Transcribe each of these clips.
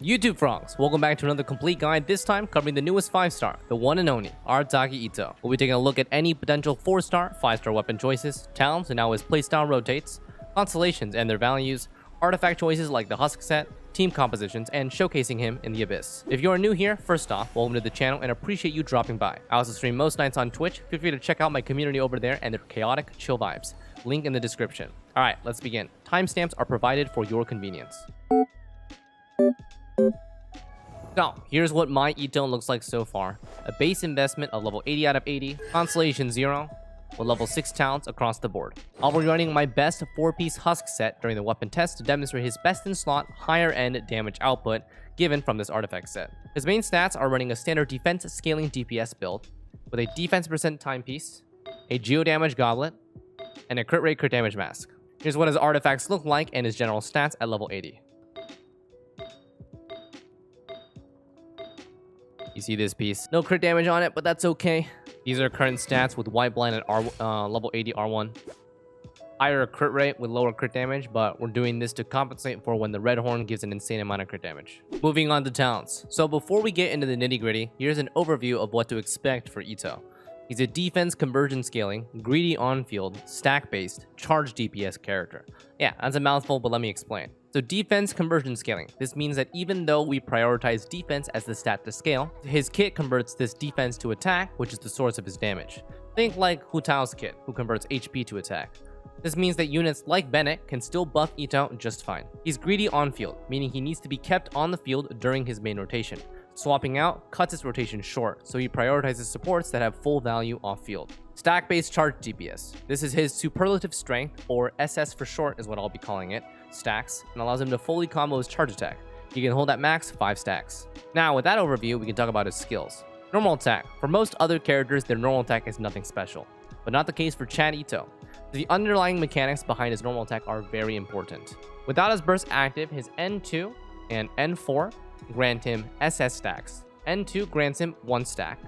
YouTube frogs, welcome back to another complete guide, this time covering the newest 5-star, the one and only ARATAKI Itto. We'll be taking a look at any potential 4-star, 5-star weapon choices, talents and how his playstyle rotates, constellations and their values, artifact choices like the Husk set, team compositions, and showcasing him in the Abyss. If you're new here, first off, welcome to the channel and appreciate you dropping by. I also stream most nights on Twitch. Feel free to check out my community over there and their chaotic, chill vibes. Link in the description. Alright, let's begin. Timestamps are provided for your convenience. So, here's what My Itto looks like so far. A base investment of level 80 out of 80, Constellation 0, with level 6 talents across the board. I'll be running my best 4-piece Husk set during the weapon test to demonstrate his best in slot, higher end damage output given from this artifact set. His main stats are running a standard defense scaling DPS build, with a defense percent timepiece, a geo damage goblet, and a crit rate crit damage mask. Here's what his artifacts look like and his general stats at level 80. You see this piece. No crit damage on it, but that's okay. These are current stats with White Blind at level 80 R1. Higher crit rate with lower crit damage, but we're doing this to compensate for when the Red Horn gives an insane amount of crit damage. Moving on to talents. So before we get into the nitty gritty, here's an overview of what to expect for Itto. He's a defense conversion scaling, greedy on-field, stack-based, charge DPS character. Yeah, that's a mouthful, but let me explain. So defense conversion scaling. This means that even though we prioritize defense as the stat to scale, his kit converts this defense to attack, which is the source of his damage. Think like Hu Tao's kit, who converts HP to attack. This means that units like Bennett can still buff Itto just fine. He's greedy on-field, meaning he needs to be kept on the field during his main rotation. Swapping out cuts his rotation short, so he prioritizes supports that have full value off-field. Stack-based charge DPS. This is his superlative strength, or SS for short is what I'll be calling it, stacks, and allows him to fully combo his charge attack. He can hold at max 5 stacks. Now, with that overview, we can talk about his skills. Normal attack. For most other characters, their normal attack is nothing special, but not the case for Chad Itto. The underlying mechanics behind his normal attack are very important. Without his burst active, his N2 and N4 grant him SS stacks. N2 grants him 1 stack.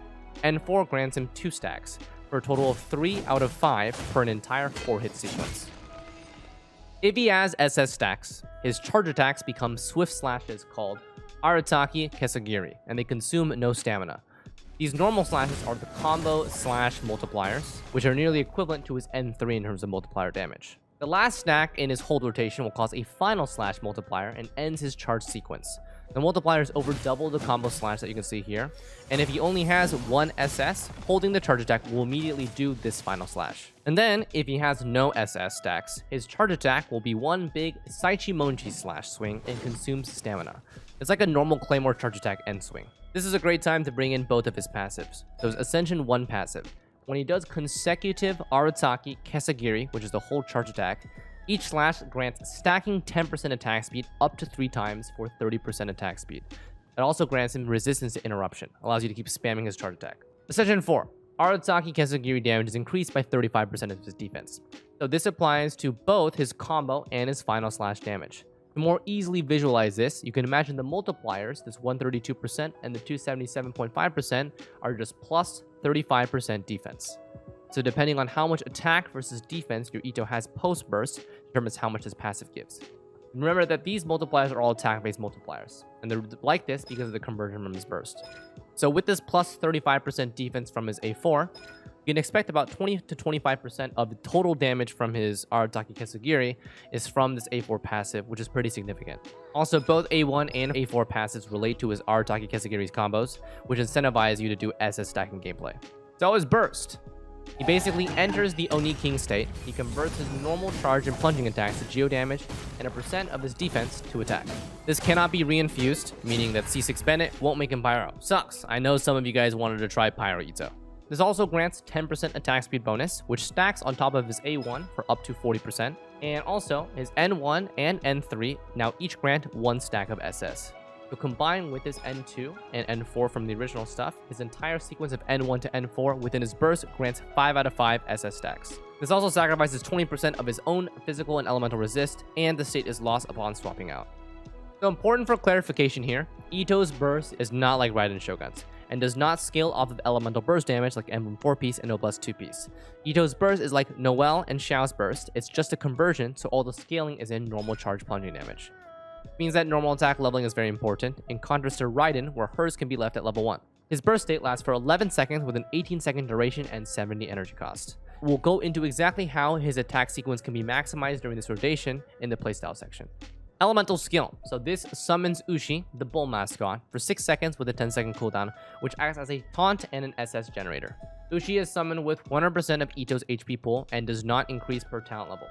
N4 grants him 2 stacks, for a total of 3 out of 5 for an entire 4-hit sequence. If he has SS stacks, his charge attacks become swift slashes called ARATAKI Kesagiri, and they consume no stamina. These normal slashes are the combo slash multipliers, which are nearly equivalent to his N3 in terms of multiplier damage. The last stack in his hold rotation will cause a final slash multiplier and ends his charge sequence. The multiplier is over double the combo slash that you can see here, and if he only has 1 SS, holding the charge attack will immediately do this final slash. And then, if he has no SS stacks, his charge attack will be one big Saichi Monchi slash swing and consumes stamina. It's like a normal Claymore charge attack end swing. This is a great time to bring in both of his passives. So his Ascension 1 passive. When he does consecutive ARATAKI Kesagiri, which is the whole charge attack, each slash grants stacking 10% attack speed up to 3 times for 30% attack speed. It also grants him resistance to interruption, allows you to keep spamming his charge attack. Ascension 4. ARATAKI Kesagiri damage is increased by 35% of his defense. So this applies to both his combo and his final slash damage. To more easily visualize this, you can imagine the multipliers, this 132% and the 277.5%, are just plus 35% defense. So depending on how much attack versus defense your Itto has post-burst determines how much his passive gives. Remember that these multipliers are all attack-based multipliers, and they're like this because of the conversion from his burst. So with this plus 35% defense from his A4, you can expect about 20 to 25% of the total damage from his ARATAKI Kesagiri is from this A4 passive, which is pretty significant. Also, both A1 and A4 passives relate to his ARATAKI Kesagiri's combos, which incentivize you to do SS stacking gameplay. So his burst. He basically enters the Oni King state. He converts his normal charge and plunging attacks to geo damage and a percent of his defense to attack. This cannot be reinfused, meaning that C6 Bennett won't make him Pyro. Sucks. I know some of you guys wanted to try Pyro Itto. This also grants 10% attack speed bonus, which stacks on top of his A1 for up to 40%. And also, his N1 and N3 now each grant 1 stack of SS. So combined with his N2 and N4 from the original stuff, his entire sequence of N1 to N4 within his burst grants 5 out of 5 SS stacks. This also sacrifices 20% of his own physical and elemental resist, and the state is lost upon swapping out. So important for clarification here, Itto's burst is not like Raiden Shogun's, and does not scale off of elemental burst damage like Emblem 4-piece and Noblesse 2-piece. Itto's burst is like Noelle and Xiao's burst, it's just a conversion, so all the scaling is in normal charge plunging damage. Means that normal attack leveling is very important, in contrast to Raiden, where hers can be left at level 1. His burst state lasts for 11 seconds with an 18-second duration and 70 energy cost. We'll go into exactly how his attack sequence can be maximized during this rotation in the playstyle section. Elemental skill. So this summons Ushi, the bull mascot, for 6 seconds with a 10-second cooldown, which acts as a taunt and an SS generator. Ushi is summoned with 100% of Itto's HP pool and does not increase per talent level.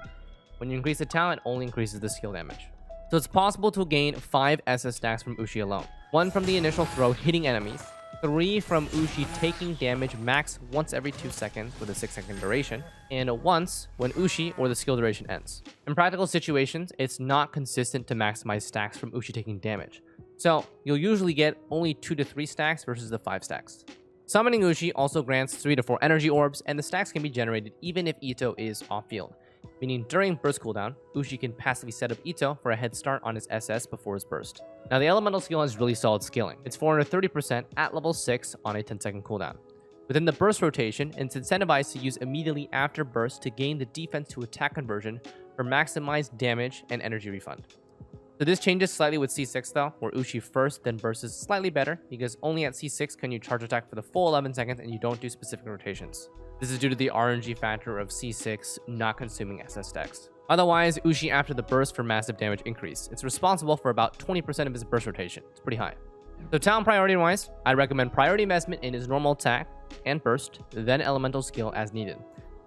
When you increase the talent, it only increases the skill damage. So it's possible to gain 5 SS stacks from Ushi alone. 1 from the initial throw hitting enemies, 3 from Ushi taking damage max once every 2 seconds with a 6-second duration, and once when Ushi or the skill duration ends. In practical situations, it's not consistent to maximize stacks from Ushi taking damage, so you'll usually get only 2 to 3 stacks versus the 5 stacks. Summoning Ushi also grants 3 to 4 energy orbs, and the stacks can be generated even if Itto is off-field, meaning during burst cooldown, Ushi can passively set up Itto for a head start on his SS before his burst. Now the elemental skill has really solid scaling. It's 430% at level 6 on a 10-second cooldown. Within the burst rotation, it's incentivized to use immediately after burst to gain the defense to attack conversion for maximized damage and energy refund. So this changes slightly with C6 though, where Ushi first then burst is slightly better because only at C6 can you charge attack for the full 11 seconds and you don't do specific rotations. This is due to the RNG factor of C6 not consuming SS stacks. Otherwise, Ushi after the burst for massive damage increase. It's responsible for about 20% of his burst rotation. It's pretty high. So talent priority wise, I recommend priority investment in his normal attack and burst, then elemental skill as needed.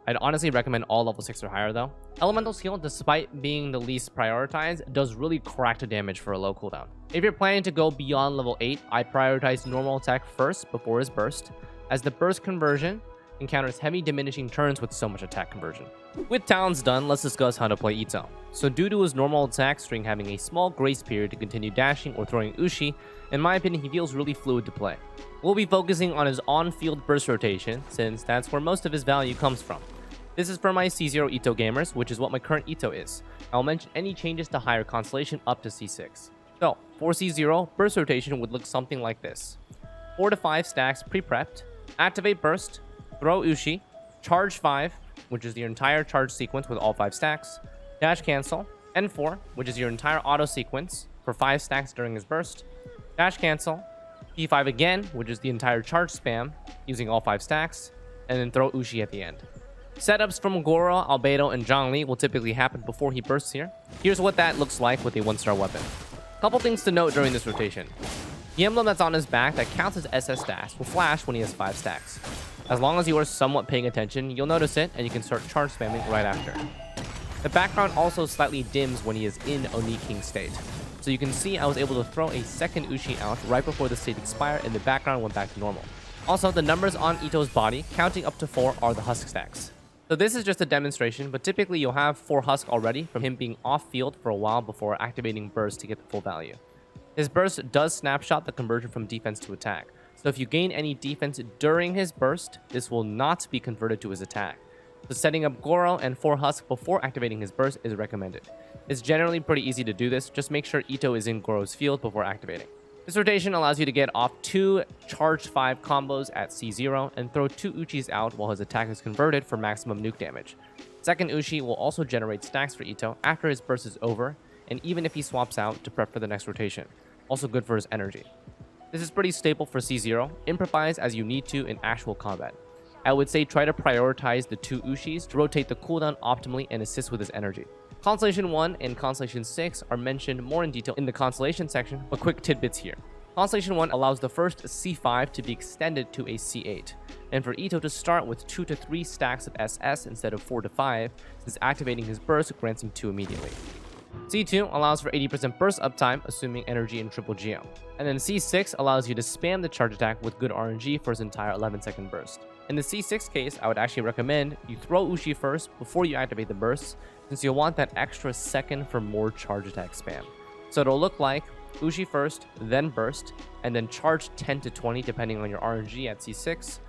I'd honestly recommend all level 6 or higher though. Elemental skill, despite being the least prioritized, does really crack the damage for a low cooldown. If you're planning to go beyond level 8, I prioritize normal attack first before his burst, as the burst conversion encounters heavy diminishing turns with so much attack conversion. With talents done, let's discuss how to play Itto. So due to his normal attack string having a small grace period to continue dashing or throwing Ushi, in my opinion he feels really fluid to play. We'll be focusing on his on-field burst rotation, since that's where most of his value comes from. This is for my C0 Itto gamers, which is what my current Itto is. I'll mention any changes to higher Constellation up to C6. So, for C0, burst rotation would look something like this. 4 to 5 stacks pre-prepped, activate burst, throw Ushi, charge 5, which is your entire charge sequence with all 5 stacks, dash cancel, N4, which is your entire auto sequence for 5 stacks during his burst, dash cancel, P5 again, which is the entire charge spam using all 5 stacks, and then throw Ushi at the end. Setups from Goro, Albedo, and Zhongli will typically happen before he bursts here. Here's what that looks like with a 1-star weapon. Couple things to note during this rotation. The emblem that's on his back that counts as SS stacks will flash when he has 5 stacks. As long as you are somewhat paying attention, you'll notice it and you can start charge spamming right after. The background also slightly dims when he is in Oni King state. So you can see I was able to throw a second Ushi out right before the state expired and the background went back to normal. Also, the numbers on Itto's body, counting up to 4, are the husk stacks. So this is just a demonstration, but typically you'll have 4 husk already from him being off-field for a while before activating burst to get the full value. His burst does snapshot the conversion from defense to attack. So if you gain any defense during his burst, this will not be converted to his attack. So setting up Goro and 4 husk before activating his burst is recommended. It's generally pretty easy to do this, just make sure Itto is in Goro's field before activating. This rotation allows you to get off 2 charge 5 combos at C0 and throw 2 Uchis out while his attack is converted for maximum nuke damage. Second Uchi will also generate stacks for Itto after his burst is over, and even if he swaps out to prep for the next rotation. Also good for his energy. This is pretty stable for C0, improvise as you need to in actual combat. I would say try to prioritize the 2 Ushis to rotate the cooldown optimally and assist with his energy. Constellation 1 and Constellation 6 are mentioned more in detail in the Constellation section, but quick tidbits here. Constellation 1 allows the first C5 to be extended to a C8, and for Itto to start with 2 to 3 stacks of SS instead of 4 to 5, since activating his burst grants him 2 immediately. C2 allows for 80% burst uptime, assuming energy in triple geo. And then C6 allows you to spam the charge attack with good RNG for his entire 11-second burst. In the C6 case, I would actually recommend you throw Ushi first before you activate the burst, since you'll want that extra second for more charge attack spam. So it'll look like Ushi first, then burst, and then charge 10 to 20 depending on your RNG at C6,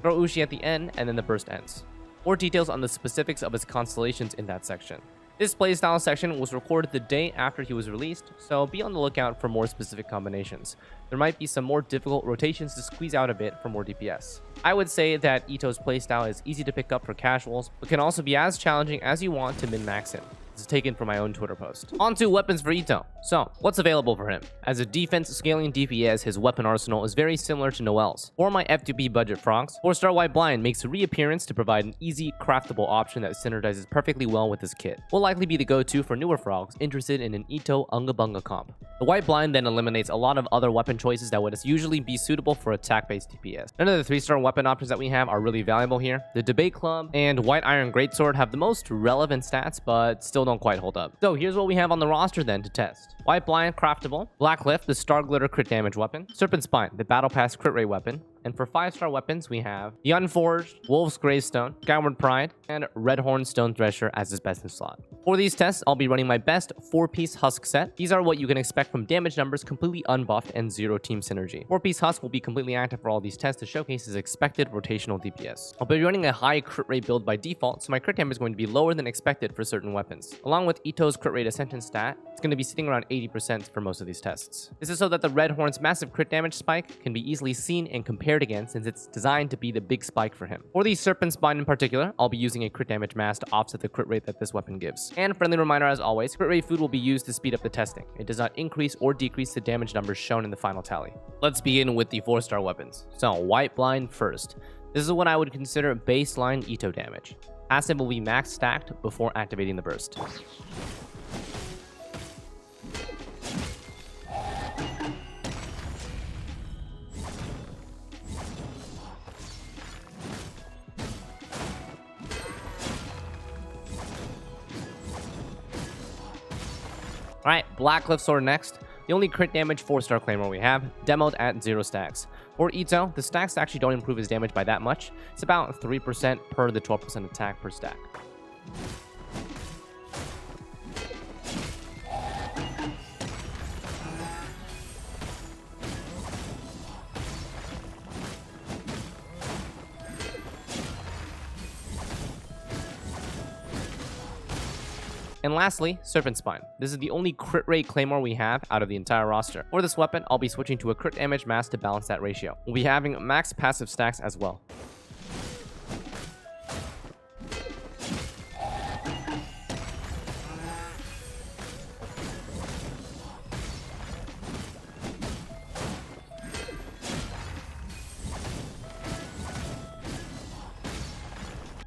throw Ushi at the end, and then the burst ends. More details on the specifics of his constellations in that section. This playstyle section was recorded the day after he was released, so be on the lookout for more specific combinations. There might be some more difficult rotations to squeeze out a bit for more DPS. I would say that Itto's playstyle is easy to pick up for casuals, but can also be as challenging as you want to min-max him. It's This is taken from my own Twitter post. On to weapons for Itto. So, what's available for him? As a defense scaling DPS, his weapon arsenal is very similar to Noel's. For my F2P budget frogs, 4-star White Blind makes a reappearance to provide an easy, craftable option that synergizes perfectly well with his kit. Will likely be the go-to for newer frogs interested in an Itto Unga Bunga comp. The White Blind then eliminates a lot of other weapon choices that would usually be suitable for attack-based DPS. None of the 3-star weapon options that we have are really valuable here. The Debate Club and White Iron Greatsword have the most relevant stats, but still don't quite hold up. So here's what we have on the roster then to test. White Blind, craftable. Black Cliff, the Star Glitter crit damage weapon. Serpent Spine, the Battle Pass crit rate weapon. And for 5-star weapons, we have the Unforged, Wolf's Gravestone, Skyward Pride, and Redhorn Stone Thresher as his best in slot. For these tests, I'll be running my best 4-piece Husk set. These are what you can expect from damage numbers completely unbuffed and 0 team synergy. 4-piece Husk will be completely active for all these tests to showcase his expected rotational DPS. I'll be running a high crit rate build by default, so my crit damage is going to be lower than expected for certain weapons. Along with Itto's crit rate ascension stat, it's going to be sitting around 80% for most of these tests. This is so that the Redhorn's massive crit damage spike can be easily seen and compared again, since it's designed to be the big spike for him. For the Serpent Spine in particular, I'll be using a crit damage mass to offset the crit rate that this weapon gives. And friendly reminder as always, crit rate food will be used to speed up the testing. It does not increase or decrease the damage numbers shown in the final tally. Let's begin with the 4-star weapons. So, White Blind first. This is what I would consider baseline Itto damage. Passive will be max stacked before activating the burst. Alright, Black Cliff Sword next. The only crit damage 4-star claimer we have, demoed at 0 stacks. For Itto, the stacks actually don't improve his damage by that much. It's about 3% per the 12% attack per stack. And lastly, Serpent Spine. This is the only crit rate claymore we have out of the entire roster. For this weapon, I'll be switching to a crit damage mass to balance that ratio. We'll be having max passive stacks as well.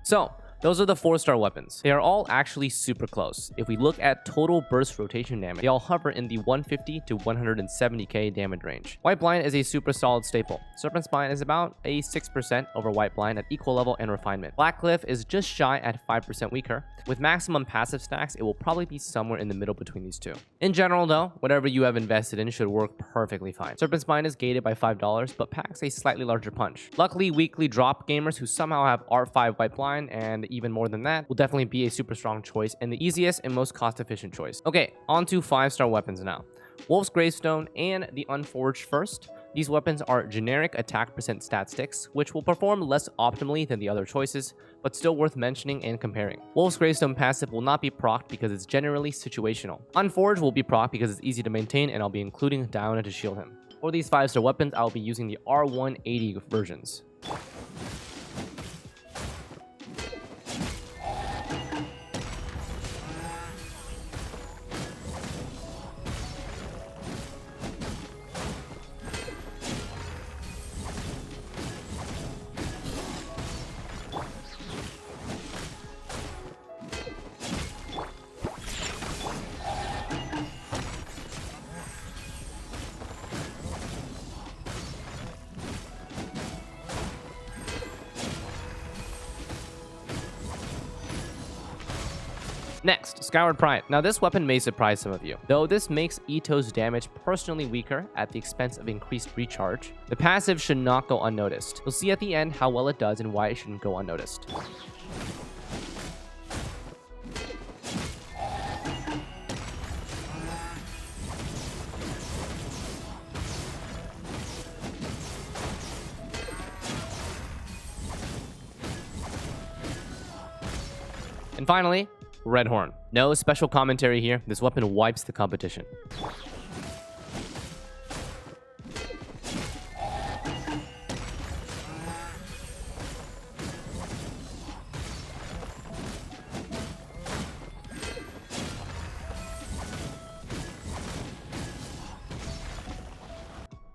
So, those are the 4-star weapons. They are all actually super close. If we look at total burst rotation damage, they all hover in the 150 to 170k damage range. White Blind is a super solid staple. Serpent Spine is about a 6% over White Blind at equal level and refinement. Black Cliff is just shy at 5% weaker. With maximum passive stacks, it will probably be somewhere in the middle between these two. In general though, whatever you have invested in should work perfectly fine. Serpent Spine is gated by $5, but packs a slightly larger punch. Luckily, weekly drop gamers who somehow have R5 White Blind and even more than that will definitely be a super strong choice and the easiest and most cost-efficient choice. Okay, on to 5-star weapons now. Wolf's Gravestone and the Unforged first. These weapons are generic attack percent stat sticks, which will perform less optimally than the other choices, but still worth mentioning and comparing. Wolf's Gravestone passive will not be procced because it's generally situational. Unforged will be procced because it's easy to maintain, and I'll be including Diana to shield him. For these 5-star weapons, I'll be using the R180 versions. Next, Skyward Pride. Now this weapon may surprise some of you, though this makes Itto's damage personally weaker at the expense of increased recharge. The passive should not go unnoticed. You'll see at the end how well it does and why it shouldn't go unnoticed. And finally, Redhorn. No special commentary here. This weapon wipes the competition.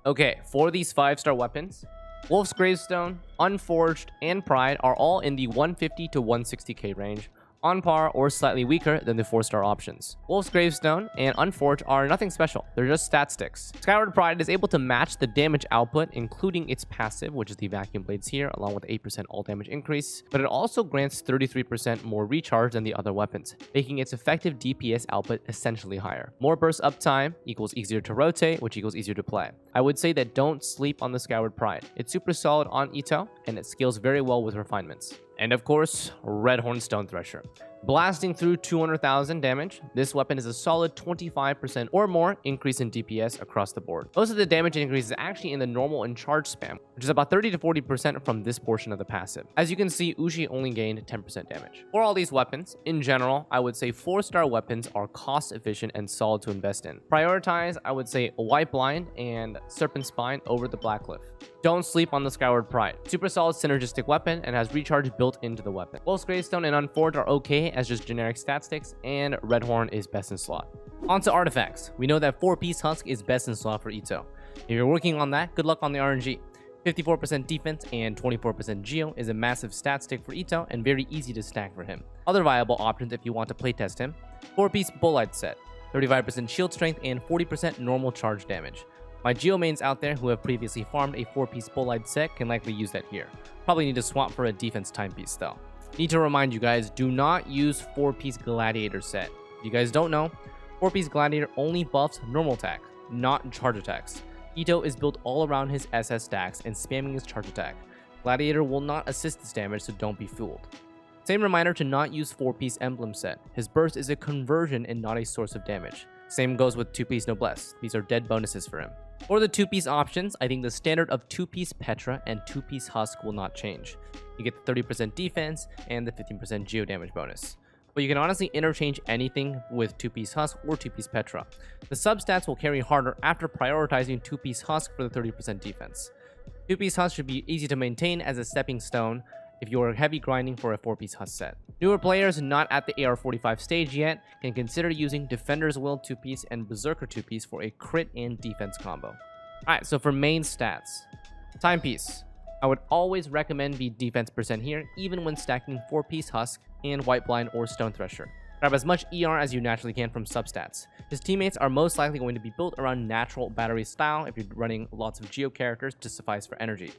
Okay, for these 5-star weapons, Wolf's Gravestone, Unforged, and Pride are all in the 150 to 160k range, on par or slightly weaker than the 4-star options. Wolf's Gravestone and Unforged are nothing special, they're just stat sticks. Skyward Pride is able to match the damage output, including its passive, which is the vacuum blades here, along with 8% all damage increase, but it also grants 33% more recharge than the other weapons, making its effective DPS output essentially higher. More burst uptime equals easier to rotate, which equals easier to play. I would say that don't sleep on the Skyward Pride. It's super solid on Itto, and it scales very well with refinements. And of course, Redhorn Stone Thresher. Blasting through 200,000 damage, this weapon is a solid 25% or more increase in DPS across the board. Most of the damage increase is actually in the normal and charge spam, which is about 30 to 40% from this portion of the passive. As you can see, Ushi only gained 10% damage. For all these weapons, in general, I would say 4-star weapons are cost efficient and solid to invest in. Prioritize, I would say White Blind and Serpent Spine over the Black Cliff. Don't sleep on the Skyward Pride. Super solid synergistic weapon and has recharge built into the weapon. Wolf's Gravestone and Unforged are okay as just generic stat sticks, and Redhorn is best in slot. On to artifacts. We know that 4-piece Husk is best in slot for Itto. If you're working on that, good luck on the RNG. 54% defense and 24% geo is a massive stat stick for Itto and very easy to stack for him. Other viable options if you want to playtest him: 4-piece Bolide set, 35% shield strength and 40% normal charge damage. My Geo mains out there who have previously farmed a 4-piece Bolide set can likely use that here. Probably need to swap for a defense timepiece though. Need to remind you guys, do not use 4-piece Gladiator set. If you guys don't know, 4-piece Gladiator only buffs normal attack, not charge attacks. Itto is built all around his SS stacks and spamming his charge attack. Gladiator will not assist this damage, so don't be fooled. Same reminder to not use 4-piece Emblem set. His burst is a conversion and not a source of damage. Same goes with 2-piece Noblesse. These are dead bonuses for him. For the 2-piece options, I think the standard of 2-piece Petra and 2-piece Husk will not change. You get the 30% defense and the 15% geo damage bonus. But you can honestly interchange anything with 2-piece Husk or 2-piece Petra. The substats will carry harder after prioritizing 2-piece Husk for the 30% defense. 2-piece Husk should be easy to maintain as a stepping stone if you are heavy grinding for a 4-piece Husk set. Newer players not at the AR45 stage yet can consider using Defender's Will 2-piece and Berserker 2-piece for a crit and defense combo. Alright, so for main stats, timepiece. I would always recommend the defense percent here, even when stacking 4-piece Husk and White Blind or Stone Thresher. Grab as much ER as you naturally can from substats. His teammates are most likely going to be built around natural battery style if you're running lots of geo characters to suffice for energy.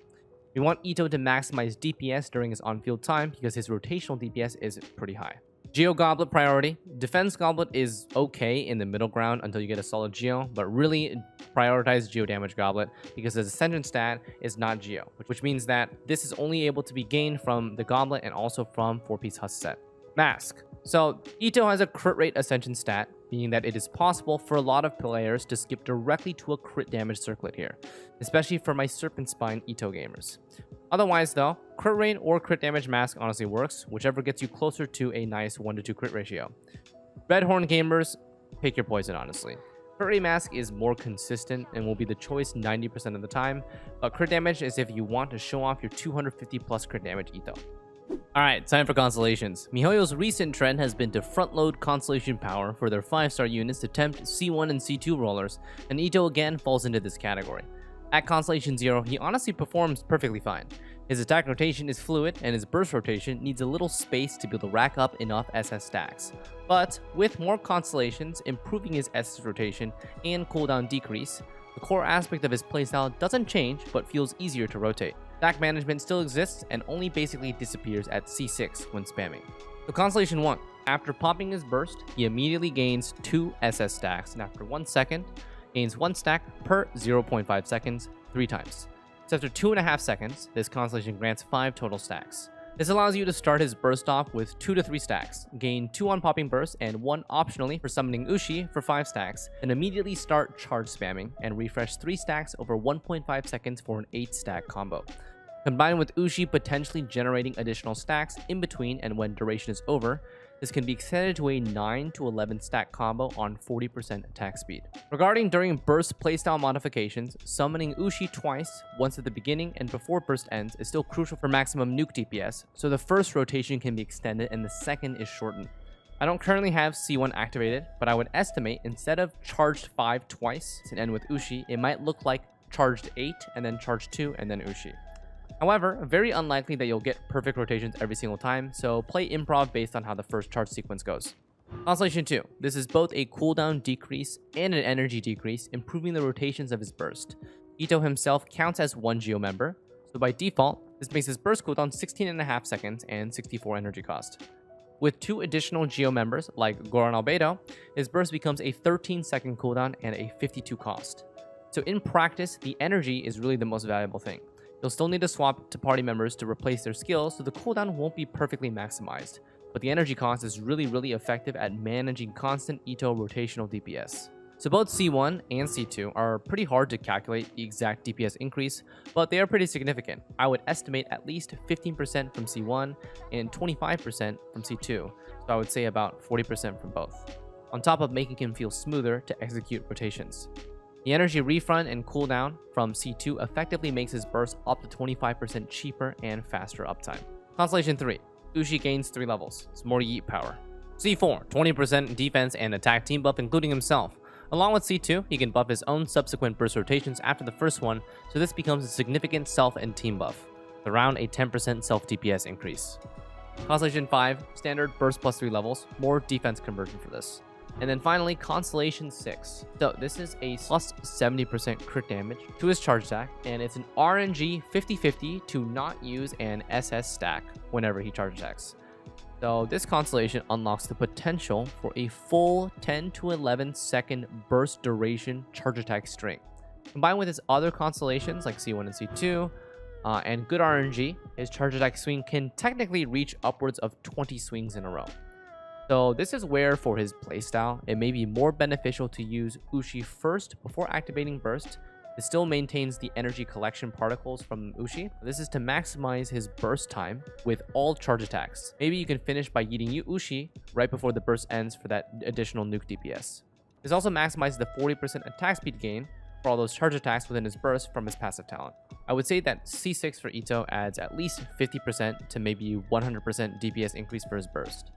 We want Itto to maximize DPS during his on-field time because his rotational DPS is pretty high. Geo Goblet priority. Defense Goblet is okay in the middle ground until you get a solid Geo, but really prioritize Geo Damage Goblet because his Ascension stat is not Geo, which means that this is only able to be gained from the Goblet and also from 4-piece Husk set. Mask. So Itto has a crit rate Ascension stat, meaning that it is possible for a lot of players to skip directly to a crit damage circlet here, especially for my Serpent Spine Itto gamers. Otherwise though, crit rate or crit damage mask honestly works, whichever gets you closer to a nice 1-to-2 crit ratio. Redhorn gamers, pick your poison honestly. Crit rate mask is more consistent and will be the choice 90% of the time, but crit damage is if you want to show off your 250 plus crit damage Itto. Alright, time for Constellations. MiHoYo's recent trend has been to front-load Constellation power for their 5-star units to tempt C1 and C2 rollers, and Itto again falls into this category. At Constellation 0, he honestly performs perfectly fine. His attack rotation is fluid, and his burst rotation needs a little space to be able to rack up enough SS stacks. But with more Constellations, improving his SS rotation and cooldown decrease, the core aspect of his playstyle doesn't change, but feels easier to rotate. Stack management still exists and only basically disappears at C6 when spamming. So Constellation 1, after popping his burst, he immediately gains 2 SS stacks, and after 1 second, gains 1 stack per 0.5 seconds 3 times. So after 2.5 seconds, this Constellation grants 5 total stacks. This allows you to start his burst off with 2 to 3 stacks, gain 2 on popping burst and 1 optionally for summoning Ushi for 5 stacks, and immediately start charge spamming and refresh 3 stacks over 1.5 seconds for an 8 stack combo. Combined with Ushi potentially generating additional stacks in between and when duration is over, this can be extended to a 9 to 11 stack combo on 40% attack speed. Regarding during burst playstyle modifications, summoning Ushi twice, once at the beginning and before burst ends, is still crucial for maximum nuke DPS, so the first rotation can be extended and the second is shortened. I don't currently have C1 activated, but I would estimate instead of charged 5 twice and end with Ushi, it might look like charged 8, and then charged 2, and then Ushi. However, very unlikely that you'll get perfect rotations every single time, so play improv based on how the first charge sequence goes. Constellation 2. This is both a cooldown decrease and an energy decrease, improving the rotations of his burst. Itto himself counts as one Geo member, so by default, this makes his burst cooldown 16.5 seconds and 64 energy cost. With 2 additional Geo members, like Goro and Albedo, his burst becomes a 13-second cooldown and a 52 cost. So in practice, the energy is really the most valuable thing. You'll still need to swap to party members to replace their skills, so the cooldown won't be perfectly maximized. But the energy cost is really effective at managing constant Itto rotational DPS. So both C1 and C2 are pretty hard to calculate the exact DPS increase, but they are pretty significant. I would estimate at least 15% from C1 and 25% from C2, so I would say about 40% from both, on top of making him feel smoother to execute rotations. The energy refund and cooldown from C2 effectively makes his burst up to 25% cheaper and faster uptime. Constellation 3. Ushi gains 3 levels. It's more yeet power. C4. 20% defense and attack team buff including himself. Along with C2, he can buff his own subsequent burst rotations after the first one, so this becomes a significant self and team buff, around a 10% self DPS increase. Constellation 5. Standard burst plus 3 levels. More defense conversion for this. And then finally, Constellation 6. So this is a plus 70% crit damage to his charge stack, and it's an RNG 50/50 to not use an SS stack whenever he charge attacks. So this constellation unlocks the potential for a full 10 to 11 second burst duration charge attack string. Combined with his other constellations like C1 and C2, and good RNG, his charge attack swing can technically reach upwards of 20 swings in a row. So this is where, for his playstyle, it may be more beneficial to use Ushi first before activating burst. It still maintains the energy collection particles from Ushi. This is to maximize his burst time with all charge attacks. Maybe you can finish by yeeting Ushi right before the burst ends for that additional nuke DPS. This also maximizes the 40% attack speed gain for all those charge attacks within his burst from his passive talent. I would say that C6 for Itto adds at least 50% to maybe 100% DPS increase for his burst.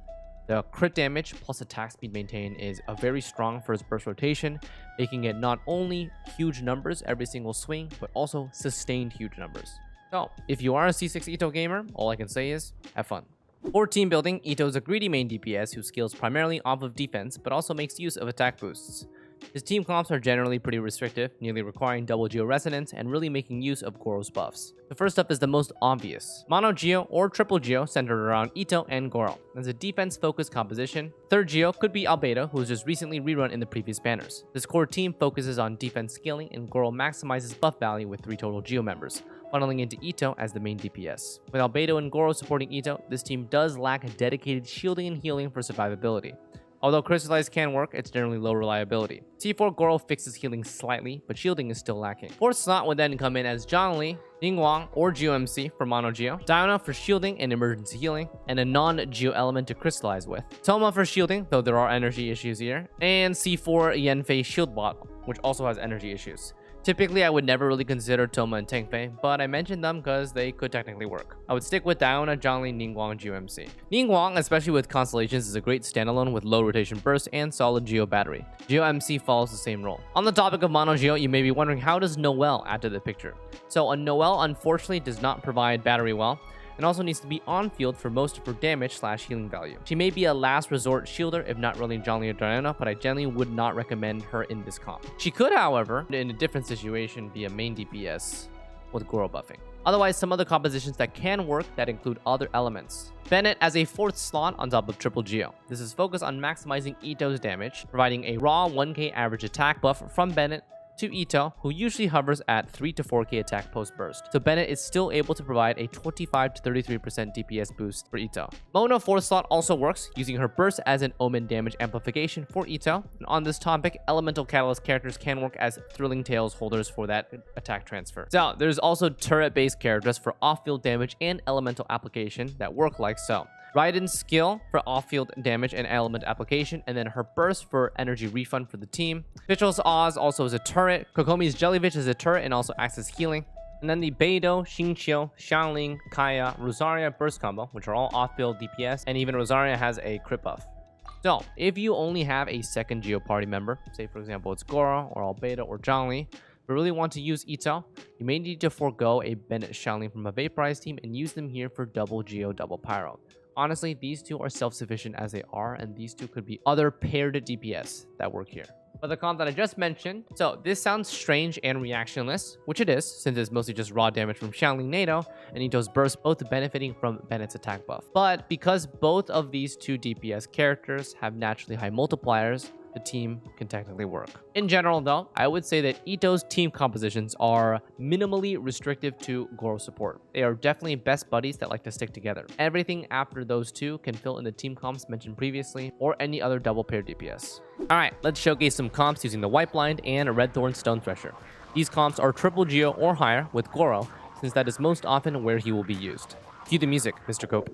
The crit damage plus attack speed maintain is very strong for his burst rotation, making it not only huge numbers every single swing, but also sustained huge numbers. So, if you are a C6 Itto gamer, all I can say is, have fun. For team building, Itto is a greedy main DPS who scales primarily off of defense, but also makes use of attack boosts. His team comps are generally pretty restrictive, nearly requiring double Geo resonance and really making use of Goro's buffs. The first up is the most obvious. Mono Geo or triple Geo centered around Itto and Goro. As a defense-focused composition, third Geo could be Albedo, who was just recently rerun in the previous banners. This core team focuses on defense scaling, and Goro maximizes buff value with 3 total Geo members, funneling into Itto as the main DPS. With Albedo and Goro supporting Itto, this team does lack dedicated shielding and healing for survivability. Although Xlice can work, it's generally low reliability. C4 Goro fixes healing slightly, but shielding is still lacking. Fourth slot would then come in as Zhongli, Ningguang, or GeoMC for Mono Geo, Diona for shielding and emergency healing, and a non-Geo element to crystallize with. Toma for shielding, though there are energy issues here, and C4 Yanfei Shield Bot, which also has energy issues. Typically, I would never really consider Toma and Tengfei, but I mentioned them because they could technically work. I would stick with Diona, Zhongli, Ningguang, GeoMC. Ningguang, especially with Constellations, is a great standalone with low rotation burst and solid Geo battery. GeoMC follows the same role. On the topic of Mono Geo, you may be wondering, how does Noelle add to the picture? So a Noelle unfortunately does not provide battery well, and also needs to be on field for most of her damage / healing value. She may be a last resort shielder if not really Zhongli or Diana, but I generally would not recommend her in this comp. She could, however, in a different situation, be a main DPS with Goro buffing. Otherwise, some other compositions that can work that include other elements. Bennett as a 4th slot on top of triple Geo. This is focused on maximizing Itto's damage, providing a raw 1k average attack buff from Bennett to Itto, who usually hovers at 3 to 4k attack post burst. So Bennett is still able to provide a 25 to 33% DPS boost for Itto. Mona 4th slot also works, using her burst as an omen damage amplification for Itto. And on this topic, elemental catalyst characters can work as thrilling tales holders for that attack transfer. So there's also turret based characters for off-field damage and elemental application that work like so. Raiden's skill for off-field damage and element application, and then her burst for energy refund for the team. Fischl's Oz also is a turret. Kokomi's Jellyfish is a turret and also acts as healing. And then the Beidou, Xingqiu, Xiangling, Kaya, Rosaria burst combo, which are all off-field DPS, and even Rosaria has a crit buff. So, if you only have a second Geo party member, say for example it's Goro or Albedo or Zhongli, you really want to use Itto, you may need to forego a Bennett Xiangling from a Vaporize team and use them here for double Geo, double Pyro. Honestly, these two are self-sufficient as they are, and these two could be other paired DPS that work here. But the comp that I just mentioned, so this sounds strange and reactionless, which it is, since it's mostly just raw damage from Xiangling NATO and Itto's burst, both benefiting from Bennett's attack buff. But because both of these two DPS characters have naturally high multipliers, the team can technically work. In general though, I would say that Itto's team compositions are minimally restrictive to Goro support. They are definitely best buddies that like to stick together. Everything after those two can fill in the team comps mentioned previously or any other double pair DPS. Alright, let's showcase some comps using the White Blind and a Red Thorn Stone Thresher. These comps are triple Geo or higher with Goro, since that is most often where he will be used. Cue the music, Mr. Cope.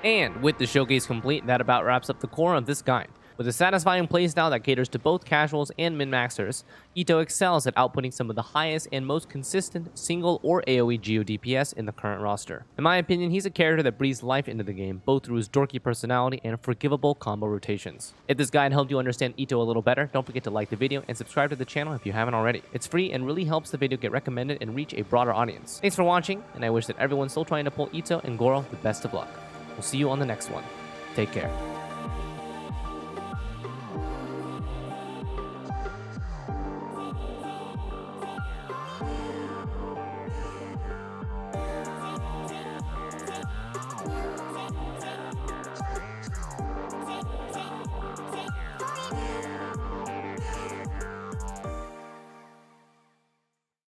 And with the showcase complete, that about wraps up the core of this guide. With a satisfying playstyle that caters to both casuals and min-maxers, Itto excels at outputting some of the highest and most consistent single or AoE Geo DPS in the current roster. In my opinion, he's a character that breathes life into the game, both through his dorky personality and forgivable combo rotations. If this guide helped you understand Itto a little better, don't forget to like the video and subscribe to the channel if you haven't already. It's free and really helps the video get recommended and reach a broader audience. Thanks for watching, and I wish that everyone still trying to pull Itto and Goro the best of luck. We'll see you on the next one. Take care.